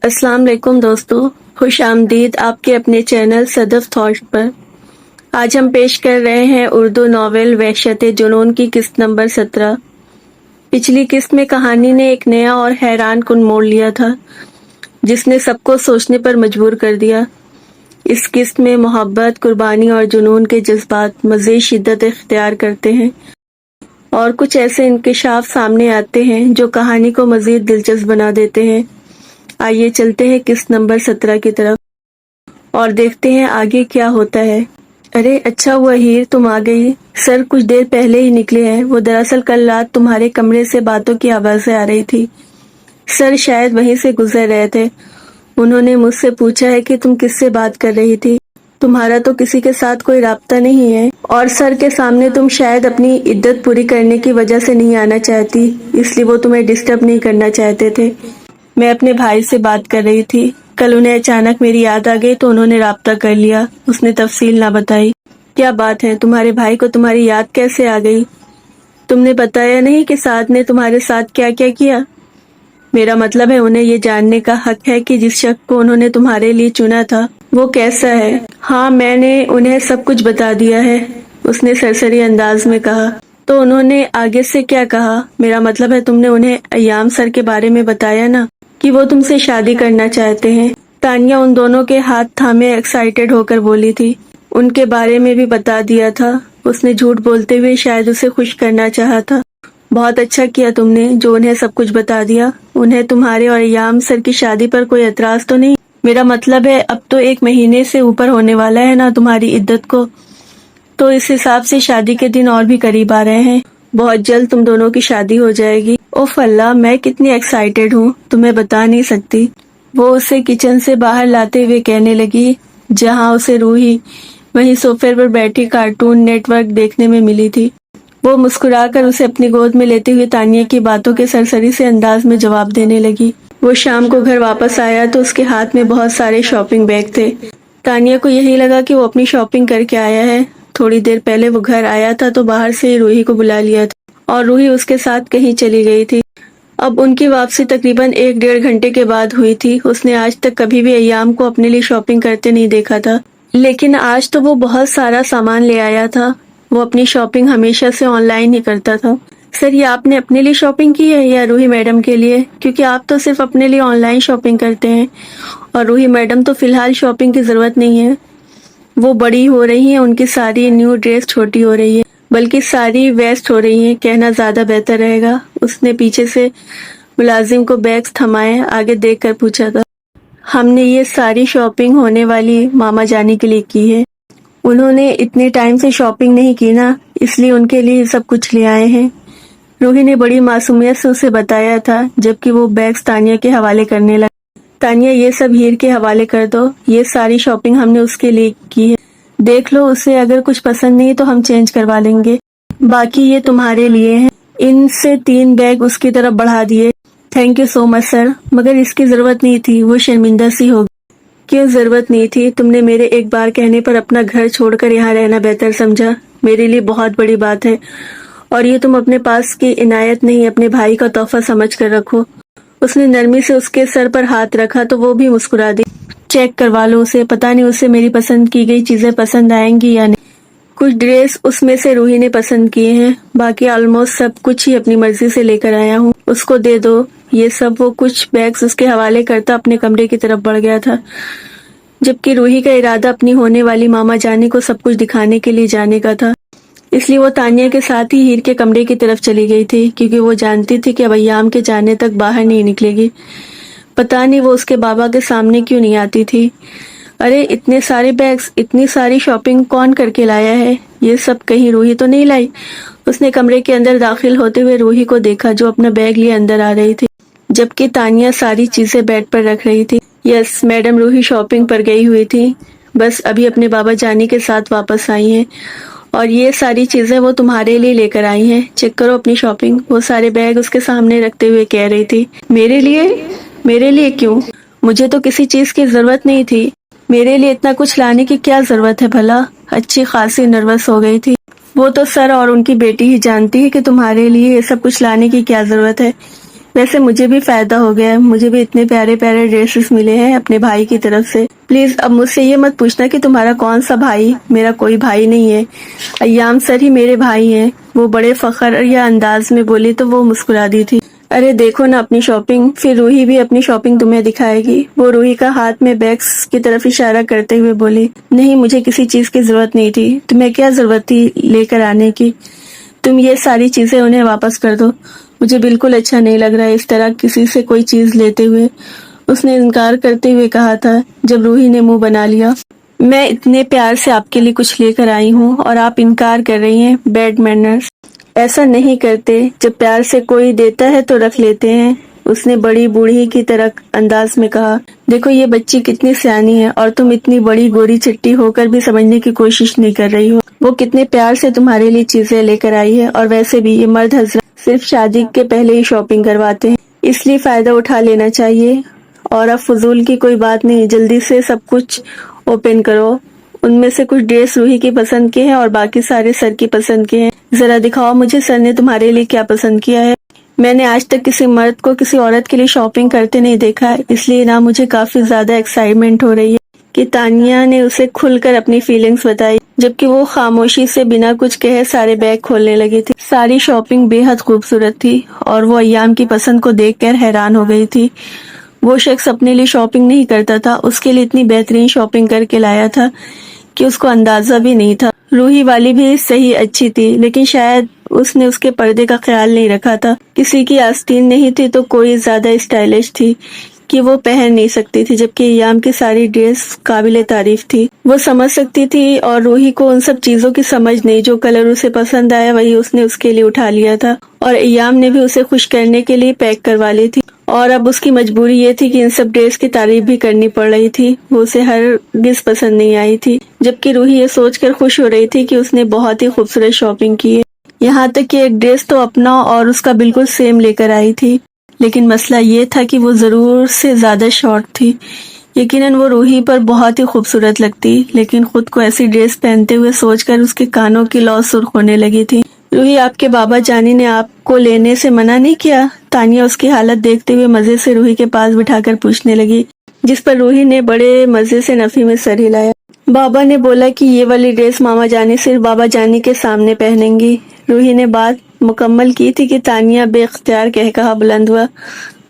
السلام علیکم دوستو، خوش آمدید آپ کے اپنے چینل صدف تھاٹ پر۔ آج ہم پیش کر رہے ہیں اردو ناول وحشت جنون کی قسط نمبر 17۔ پچھلی قسط میں کہانی نے ایک نیا اور حیران کن موڑ لیا تھا جس نے سب کو سوچنے پر مجبور کر دیا۔ اس قسط میں محبت، قربانی اور جنون کے جذبات مزید شدت اختیار کرتے ہیں اور کچھ ایسے انکشاف سامنے آتے ہیں جو کہانی کو مزید دلچسپ بنا دیتے ہیں۔ آئیے چلتے ہیں قسط نمبر 17 کی طرف اور دیکھتے ہیں آگے کیا ہوتا ہے۔ ارے اچھا ہوا ہیر، تم آ گئی۔ سر کچھ دیر پہلے ہی نکلے ہیں۔ وہ دراصل کل رات تمہارے کمرے سے باتوں کی آوازیں آ رہی تھی۔ سر شاید وہیں سے گزر رہے تھے۔ انہوں نے مجھ سے پوچھا ہے کہ تم کس سے بات کر رہی تھی۔ تمہارا تو کسی کے ساتھ کوئی رابطہ نہیں ہے اور سر کے سامنے تم شاید اپنی عدت پوری کرنے کی وجہ سے نہیں آنا چاہتی، اس لیے وہ تمہیں ڈسٹرب نہیں کرنا چاہتے تھے۔ میں اپنے بھائی سے بات کر رہی تھی۔ کل انہیں اچانک میری یاد آ گئی تو انہوں نے رابطہ کر لیا۔ اس نے تفصیل نہ بتائی۔ کیا بات ہے، تمہارے بھائی کو تمہاری یاد کیسے آ گئی؟ تم نے بتایا نہیں کہ سعد نے تمہارے ساتھ کیا کیا کیا؟ میرا مطلب ہے انہیں یہ جاننے کا حق ہے کہ جس شخص کو انہوں نے تمہارے لیے چنا تھا وہ کیسا ہے۔ ہاں، میں نے انہیں سب کچھ بتا دیا ہے، اس نے سرسری انداز میں کہا۔ تو انہوں نے آگے سے کیا کہا؟ میرا مطلب ہے تم نے انہیں ایام سر کے بارے میں بتایا نا، کہ وہ تم سے شادی کرنا چاہتے ہیں۔ تانیہ ان دونوں کے ہاتھ تھامے ایکسائٹیڈ ہو کر بولی تھی۔ ان کے بارے میں بھی بتا دیا تھا۔ اس نے جھوٹ بولتے ہوئے شاید اسے خوش کرنا چاہا تھا۔ بہت اچھا کیا تم نے جو انہیں سب کچھ بتا دیا۔ انہیں تمہارے اور ایام سر کی شادی پر کوئی اعتراض تو نہیں؟ میرا مطلب ہے اب تو 1 مہینے سے اوپر ہونے والا ہے نا تمہاری عدت کو، تو اس حساب سے شادی کے دن اور بھی قریب آ رہے ہیں۔ بہت جلد تم دونوں کی شادی ہو جائے گی۔ اوف اللہ، میں کتنی ایکسائٹیڈ ہوں، تمہیں بتا نہیں سکتی۔ وہ اسے کچن سے باہر لاتے ہوئے کہنے لگی، جہاں اسے روحی وہیں صوفے پر بیٹھی کارٹون نیٹ ورک دیکھنے میں ملی تھی۔ وہ مسکرا کر اسے اپنی گود میں لیتے ہوئے تانیہ کی باتوں کے سرسری سے انداز میں جواب دینے لگی۔ وہ شام کو گھر واپس آیا تو اس کے ہاتھ میں بہت سارے شاپنگ بیگ تھے۔ تانیہ کو یہی لگا کہ وہ اپنی شاپنگ کر کے آیا ہے۔ تھوڑی دیر پہلے وہ گھر آیا تھا تو باہر سے ہی روحی کو بلا لیا تھا اور روحی اس کے ساتھ کہیں چلی گئی تھی۔ اب ان کی واپسی تقریباً 1-1.5 گھنٹے کے بعد ہوئی تھی۔ اس نے آج تک کبھی بھی ایام کو اپنے لیے شاپنگ کرتے نہیں دیکھا تھا، لیکن آج تو وہ بہت سارا سامان لے آیا تھا۔ وہ اپنی شاپنگ ہمیشہ سے آن لائن ہی کرتا تھا۔ سر، یہ آپ نے اپنے لیے شاپنگ کی ہے یا روحی میڈم کے لیے؟ کیونکہ آپ تو صرف اپنے لیے آن لائن شاپنگ کرتے ہیں اور روحی میڈم تو فی الحال شاپنگ کی ضرورت نہیں ہے۔ وہ بڑی ہو رہی ہیں، ان کی ساری نیو ڈریس چھوٹی ہو رہی ہے، بلکہ ساری ویسٹ ہو رہی ہیں، کہنا زیادہ بہتر رہے گا۔ اس نے پیچھے سے ملازم کو بیگز تھمائے آگے دیکھ کر پوچھا تھا۔ ہم نے یہ ساری شاپنگ ہونے والی ماما جانی کے لیے کی ہے۔ انہوں نے اتنے ٹائم سے شاپنگ نہیں کی نا، اس لیے ان کے لیے سب کچھ لے آئے ہیں۔ روحی نے بڑی معصومیت سے اسے بتایا تھا جبکہ وہ بیگز تانیہ کے حوالے کرنے لگا۔ تانیہ، یہ سب ہیر کے حوالے کر دو، یہ ساری شاپنگ ہم نے اس کے لیے کی ہے، دیکھ لو، اسے اگر کچھ پسند نہیں تو ہم چینج کروا لیں گے، باقی یہ تمہارے لیے ہیں۔ ان سے 3 بیگ اس کی طرف بڑھا دیے۔ تھینک یو سو مچ سر، مگر اس کی ضرورت نہیں تھی۔ وہ شرمندہ سی ہو گئی۔ کیوں ضرورت نہیں تھی؟ تم نے میرے ایک بار کہنے پر اپنا گھر چھوڑ کر یہاں رہنا بہتر سمجھا۔ میرے لیے بہت بڑی بات ہے اور یہ تم اپنے پاس کی عنایت نہیں، اپنے بھائی کا تحفہ سمجھ کر رکھو۔ اس نے نرمی سے اس کے سر پر ہاتھ رکھا تو وہ بھی مسکرا دی۔ چیک کروا لو اسے، پتہ نہیں اسے میری پسند کی گئی چیزیں پسند آئیں گی یا نہیں۔ کچھ ڈریس اس میں سے روحی نے پسند کیے ہیں، باقی آلموسٹ سب کچھ ہی اپنی مرضی سے لے کر آیا ہوں، اس کو دے دو یہ سب۔ وہ کچھ بیگز اس کے حوالے کرتا اپنے کمرے کی طرف بڑھ گیا تھا، جبکہ روحی کا ارادہ اپنی ہونے والی ماما جانی کو سب کچھ دکھانے کے لیے جانے کا تھا۔ اس لیے وہ تانیہ کے ساتھ ہی ہیر کے کمرے کی طرف چلی گئی تھی، کیونکہ وہ جانتی تھی کہ اب ایام کے جانے تک باہر نہیں نکلے گی۔ پتہ نہیں وہ اس کے بابا کے سامنے کیوں نہیں آتی تھی۔ ارے اتنے سارے بیگز، اتنی ساری شاپنگ کون کر کے لایا ہے؟ یہ سب کہیں روحی تو نہیں لائی؟ اس نے کمرے کے اندر داخل ہوتے ہوئے روحی کو دیکھا جو اپنا بیگ لیے اندر آ رہی تھی، جبکہ تانیہ ساری چیزیں بیڈ پر رکھ رہی تھی۔ یس میڈم، روحی شاپنگ پر گئی ہوئی تھی، بس ابھی اپنے بابا جانی کے ساتھ واپس آئی ہیں اور یہ ساری چیزیں وہ تمہارے لیے لے کر آئی ہیں، چیک کرو اپنی شاپنگ۔ وہ سارے بیگ اس کے سامنے رکھتے ہوئے کہہ رہی تھی۔ میرے لیے؟ میرے لیے کیوں؟ مجھے تو کسی چیز کی ضرورت نہیں تھی۔ میرے لیے اتنا کچھ لانے کی کیا ضرورت ہے بھلا؟ اچھی خاصی نروس ہو گئی تھی۔ وہ تو سر اور ان کی بیٹی ہی جانتی ہے کہ تمہارے لیے یہ سب کچھ لانے کی کیا ضرورت ہے۔ वैसे मुझे भी फायदा हो गया है, मुझे भी इतने प्यारे प्यारे ड्रेसेस मिले हैं अपने भाई की तरफ से। प्लीज अब मुझसे ये मत पूछना कि तुम्हारा कौन सा भाई, मेरा कोई भाई नहीं है, अय्याम सर ही मेरे भाई हैं। वो बड़े फखर या अंदाज में बोली तो वो मुस्कुरा दी थी। अरे देखो ना अपनी शॉपिंग, फिर रूही भी अपनी शॉपिंग तुम्हें दिखाएगी। वो रूही का हाथ में बैग्स की तरफ इशारा करते हुए बोली, नहीं मुझे किसी चीज की जरूरत नहीं थी, तुम्हें क्या जरूरत थी लेकर आने की, तुम ये सारी चीजें उन्हें वापस कर दो, मुझे बिल्कुल अच्छा नहीं लग रहा है इस तरह किसी से कोई चीज लेते हुए, उसने इनकार करते हुए कहा था। जब रूही ने मुंह बना लिया, मैं इतने प्यार से आपके लिए कुछ लेकर आई हूँ और आप इनकार कर रही हैं, बैड मैनर्स, ऐसा नहीं करते, जब प्यार से कोई देता है तो रख लेते हैं, उसने बड़ी बूढ़ी की तरह अंदाज में कहा। देखो ये बच्ची कितनी सियानी है और तुम इतनी बड़ी गोरी चिट्टी होकर भी समझने की कोशिश नहीं कर रही हो। वो कितने प्यार से तुम्हारे लिए चीजें लेकर आई है, और वैसे भी ये मर्द हजरत सिर्फ शादी के पहले ही शॉपिंग करवाते हैं, इसलिए फायदा उठा लेना चाहिए। और अब फजूल की कोई बात नहीं, जल्दी से सब कुछ ओपन करो। उनमें से कुछ ड्रेस रूही की पसंद के हैं और बाकी सारे सर की पसंद के हैं। जरा दिखाओ मुझे सर ने तुम्हारे लिए क्या पसंद किया है। मैंने आज तक किसी मर्द को किसी औरत के लिए शॉपिंग करते नहीं देखा, इसलिए ना मुझे काफी ज्यादा एक्साइटमेंट हो रही है कि तानिया ने उसे खुलकर अपनी फीलिंग्स बताई, जबकि वो खामोशी से बिना कुछ कहे सारे बैग खोलने लगी थी। सारी शॉपिंग बेहद खूबसूरत थी और वो अय्याम की पसंद को देखकर हैरान हो गई थी। वो शख्स अपने लिए शॉपिंग नहीं करता था, उसके लिए इतनी बेहतरीन शॉपिंग करके लाया था कि उसको अंदाजा भी नहीं था। रूही वाली भी सही अच्छी थी, लेकिन शायद उसने उसके पर्दे का ख्याल नहीं रखा था। किसी की आस्तीन नहीं थी तो कोई ज्यादा स्टाइलिश थी कि वो पहन नहीं सकती थी, जबकि अय्याम की सारी ड्रेस काबिले तारीफ थी। वो समझ सकती थी और रूही को उन सब चीजों की समझ नहीं। जो कलर उसे पसंद आया वही उसने उसके लिए उठा लिया था और अय्याम ने भी उसे खुश करने के लिए पैक करवा ली थी। और अब उसकी मजबूरी ये थी कि इन सब ड्रेस की तारीफ भी करनी पड़ रही थी। वो उसे हरगिज़ पसंद नहीं आई थी, जबकि रूही ये सोचकर खुश हो रही थी कि उसने बहुत ही खूबसूरत शॉपिंग की है। यहाँ तक कि एक ड्रेस तो अपना और उसका बिल्कुल सेम लेकर आई थी, लेकिन मसला ये था कि वो जरूर से ज्यादा शॉर्ट थी। यकीनन वो रूही पर बहुत ही खूबसूरत लगती, लेकिन खुद को ऐसी ड्रेस पहनते हुए सोचकर उसके कानों की लौ सुर्ख होने लगी थी। रूही, आपके बाबा जानी ने आपको लेने से मना नहीं किया? तानिया उसकी हालत देखते हुए मजे से रूही के पास बिठाकर पूछने लगी, जिस पर रूही ने बड़े मजे से नफी में सर हिलाया। बाबा ने बोला कि ये वाली ड्रेस मामा जानी सिर्फ बाबा जानी के सामने पहनेंगी। रूही ने बात मुकम्मल की थी कि तानिया बेख्तियार कहकहा बुलंद हुआ।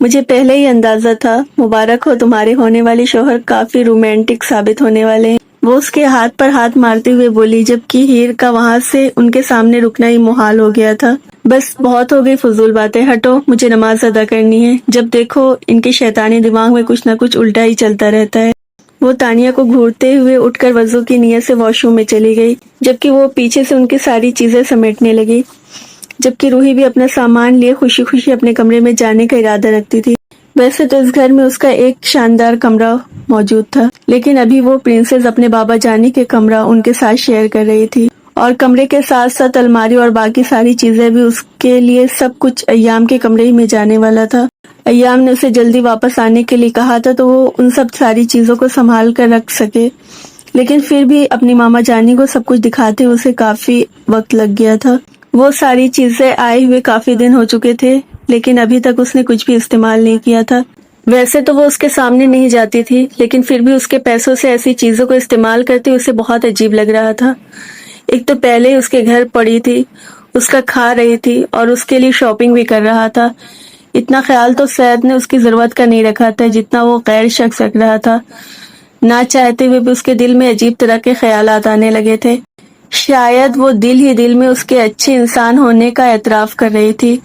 मुझे पहले ही अंदाजा था, मुबारक हो, तुम्हारे होने वाले शौहर काफी रोमांटिक साबित होने वाले हैं। वो उसके हाथ पर हाथ मारते हुए बोली, जबकि हीर का वहाँ से उनके सामने रुकना ही मुहाल हो गया था। बस बहुत हो गई फजूल बातें, हटो, मुझे नमाज अदा करनी है। जब देखो इनके शैतानी दिमाग में कुछ न कुछ उल्टा ही चलता रहता है। वो तानिया को घूरते हुए उठकर वजू की नियत से वॉशरूम में चली गई, जबकि वो पीछे से उनकी सारी चीजें समेटने लगी। जबकि रूही भी अपना सामान लिए खुशी खुशी अपने कमरे में जाने का इरादा रखती थी। वैसे तो इस घर में उसका एक शानदार कमरा मौजूद था, लेकिन अभी वो प्रिंसेस अपने बाबा जानी के कमरा उनके साथ शेयर कर रही थी, और कमरे के साथ साथ अलमारी और बाकी सारी चीजें भी उसके लिए सब कुछ अय्याम के कमरे ही में जाने वाला था। अय्याम ने उसे जल्दी वापस आने के लिए कहा था तो वो उन सब सारी चीजों को संभाल कर रख सके, लेकिन फिर भी अपनी मामा जानी को सब कुछ दिखाते उसे काफी वक्त लग गया था। वो सारी चीजें आए हुए काफी दिन हो चुके थे, लेकिन अभी तक उसने कुछ भी इस्तेमाल नहीं किया था। वैसे तो वो उसके सामने नहीं जाती थी, लेकिन फिर भी उसके पैसों से ऐसी चीजों को इस्तेमाल करते उसे बहुत अजीब लग रहा था। एक तो पहले ही उसके घर पड़ी थी, उसका खा रही थी और उसके लिए शॉपिंग भी कर रहा था। इतना ख्याल तो सैयद ने उसकी जरूरत का नहीं रखा था जितना वो गैर शख्स रख रहा था। ना चाहते हुए भी उसके दिल में अजीब तरह के ख्यालात आने लगे थे। शायद वो दिल ही दिल में उसके अच्छे इंसान होने का एतराफ कर रही थी,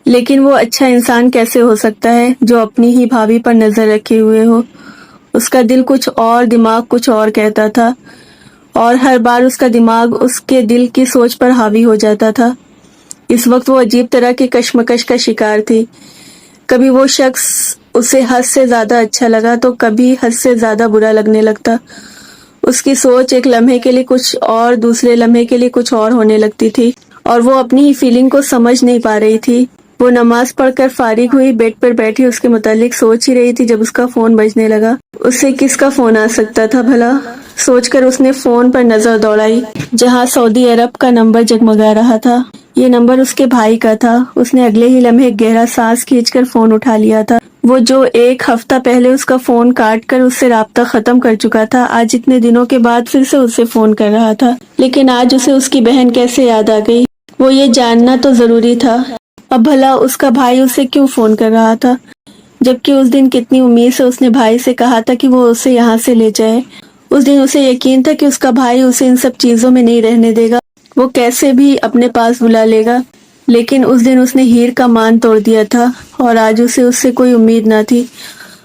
लेकिन वो अच्छा इंसान कैसे हो सकता है जो अपनी ही भाभी पर नजर रखे हुए हो। उसका दिल कुछ और, दिमाग कुछ और कहता था, और हर बार उसका दिमाग उसके दिल की सोच पर हावी हो जाता था। इस वक्त वो अजीब तरह की कश्मकश का शिकार थी। कभी वो शख्स उसे हद से ज्यादा अच्छा लगा तो कभी हद से ज्यादा बुरा लगने लगता। उसकी सोच एक लम्हे के लिए कुछ और, दूसरे लम्हे के लिए कुछ और होने लगती थी, और वो अपनी ही फीलिंग को समझ नहीं पा रही थी। वो नमाज पढ़कर फारिग हुई, बेड पर बैठी उसके मुतालिक सोच ही रही थी जब उसका फोन बजने लगा। उससे किसका फोन आ सकता था भला? सोच कर उसने फोन पर नजर दौड़ाई जहां सऊदी अरब का नंबर जगमगा रहा था। ये नंबर उसके भाई का था। उसने अगले ही लम्हे गहरा सांस खींचकर फोन उठा लिया था। वो जो एक हफ्ता पहले उसका फोन काट कर उससे राब्ता खत्म कर चुका था, आज इतने दिनों के बाद फिर से उससे फोन कर रहा था। लेकिन आज उसे उसकी बहन कैसे याद आ गई, वो ये जानना तो जरूरी था। अब भला उसका भाई उसे क्यों फोन कर रहा था, जबकि उस दिन कितनी उम्मीद से उसने भाई से कहा था कि वो उसे यहाँ से ले जाए। उस दिन उसे यकीन था कि उसका भाई उसे इन सब चीजों में नहीं रहने देगा, वो कैसे भी अपने पास बुला लेगा। लेकिन उस दिन उसने हीर का मान तोड़ दिया था और आज उसे उससे कोई उम्मीद ना थी।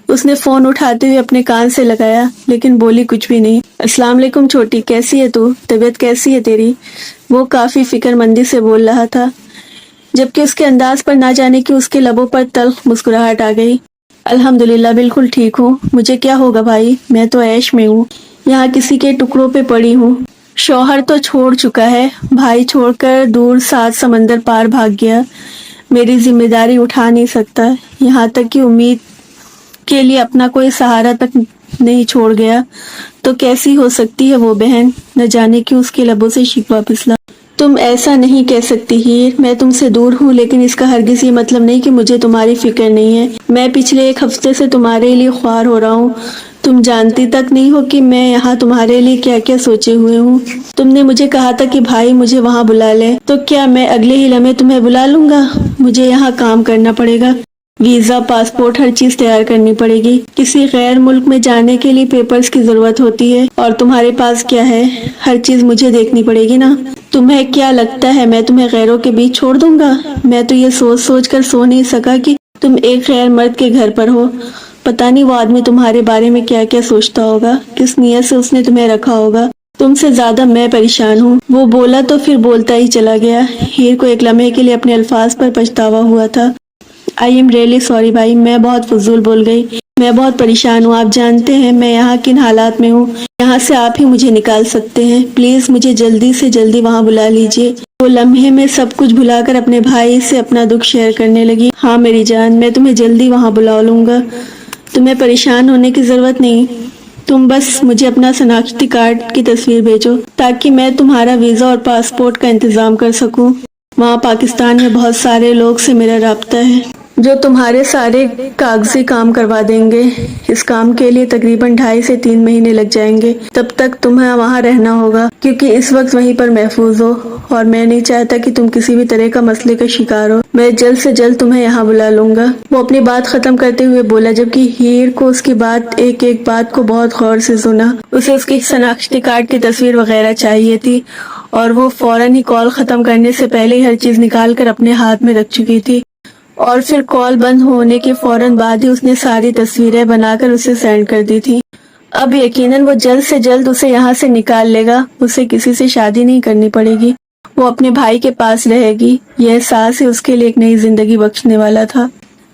उसने फोन उठाते हुए अपने कान से लगाया, लेकिन बोली कुछ भी नहीं। अस्सलाम वालेकुम छोटी, कैसी है तू, तबीयत कैसी है तेरी? वो काफी फिक्रमंदी से बोल रहा था, जबकि उसके अंदाज पर ना जाने की उसके लबों पर तल्ख मुस्कुराहट आ गई। अल्हम्दुलिल्लाह, बिल्कुल ठीक हूँ। मुझे क्या होगा भाई, मैं तो ऐश में हूँ, यहाँ किसी के टुकड़ों पे पड़ी हूँ। शौहर तो छोड़ चुका है, भाई छोड़कर दूर 7 समंदर पार भाग गया। मेरी जिम्मेदारी उठा नहीं सकता, यहाँ तक कि उम्मीद के लिए अपना कोई सहारा तक नहीं छोड़ गया। तो कैसी हो सकती है वो बहन, न जाने क्यों उसके लबों से शिकवा फिसला। तुम ऐसा नहीं कह सकती हीर, मैं तुमसे दूर हूँ, लेकिन इसका हरगिज ये मतलब नहीं कि मुझे तुम्हारी फिक्र नहीं है। मैं पिछले 1 हफ्ते से तुम्हारे लिए ख्वार हो रहा हूँ। तुम जानती तक नहीं हो कि मैं यहाँ तुम्हारे लिए क्या क्या सोचे हुए हूँ। तुमने मुझे कहा था कि भाई मुझे वहाँ बुला ले, तो क्या मैं अगले ही लम्हे तुम्हें बुला लूंगा? मुझे यहाँ काम करना पड़ेगा, वीजा, पासपोर्ट, हर चीज तैयार करनी पड़ेगी। किसी गैर मुल्क में जाने के लिए पेपर्स की जरूरत होती है, और तुम्हारे पास क्या है? हर चीज मुझे देखनी पड़ेगी ना। तुम्हें क्या लगता है मैं तुम्हें गैरों के बीच छोड़ दूंगा? मैं तो ये सोच सोच कर सो नहीं सका कि तुम एक गैर मर्द के घर पर हो। पता नहीं वो आदमी तुम्हारे बारे में क्या क्या सोचता होगा, किस नियत से उसने तुम्हें रखा होगा। तुमसे ज्यादा मैं परेशान हूँ। वो बोला तो फिर बोलता ही चला गया। हीर को एक लम्हे के लिए अपने अल्फाज पर पछतावा हुआ था। आई एम रियली सॉरी भाई, मैं बहुत फजूल बोल गई। मैं बहुत परेशान हूँ। आप जानते हैं मैं यहाँ किन हालात में हूँ। यहाँ से आप ही मुझे निकाल सकते हैं। प्लीज मुझे जल्दी से जल्दी वहाँ बुला लीजिए। वो लम्हे में सब कुछ भुलाकर अपने भाई से अपना दुख शेयर करने लगी। हाँ मेरी जान, मैं तुम्हें जल्दी वहाँ बुला लूंगा। तुम्हें परेशान होने की जरूरत नहीं। तुम बस मुझे अपना शनाख्ती कार्ड की तस्वीर भेजो, ताकि मैं तुम्हारा वीजा और पासपोर्ट का इंतजाम कर सकूं। वहाँ पाकिस्तान में बहुत सारे लोग से मेरा राब्ता है जो तुम्हारे सारे कागजी काम करवा देंगे। इस काम के लिए तकरीबन 2.5 से 3 महीने लग जाएंगे। तब तक तुम्हें वहाँ रहना होगा, क्योंकि इस वक्त वहीं पर महफूज हो, और मैं नहीं चाहता कि तुम किसी भी तरह का मसले का शिकार हो। मैं जल्द से जल्द तुम्हें यहाँ बुला लूंगा। वो अपनी बात खत्म करते हुए बोला, जबकि हीर को उसकी बात एक एक बात को बहुत गौर से सुना। उसे उसकी शनाख्ती कार्ड की तस्वीर वगैरह चाहिए थी, और वो फौरन ही कॉल खत्म करने से पहले ही हर चीज निकाल कर अपने हाथ में रख चुकी थी। और फिर कॉल बंद होने के फौरन बाद ही उसने सारी तस्वीरें बनाकर उसे सेंड कर दी थी। अब यकीनन वो जल्द से जल्द उसे यहाँ से निकाल लेगा। उसे किसी से शादी नहीं करनी पड़ेगी, वो अपने भाई के पास रहेगी। यह एहसास ही उसके लिए एक नई जिंदगी बख्शने वाला था।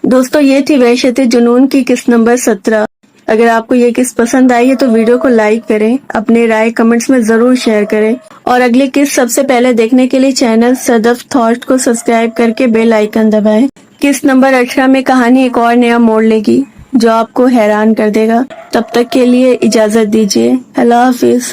दोस्तों, ये थी वहशत जुनून की किस्त नंबर 17। अगर आपको ये किस्त पसंद आई है तो वीडियो को लाइक करें, अपने राय कमेंट्स में जरूर शेयर करें, और अगली किस्त सबसे पहले देखने के लिए चैनल सदफ थॉट को सब्सक्राइब करके बेल आइकन दबाएं। किस्त नंबर 18 में कहानी एक और नया मोड़ लेगी जो आपको हैरान कर देगा। तब तक के लिए इजाजत दीजिए। अल्लाह हाफिज।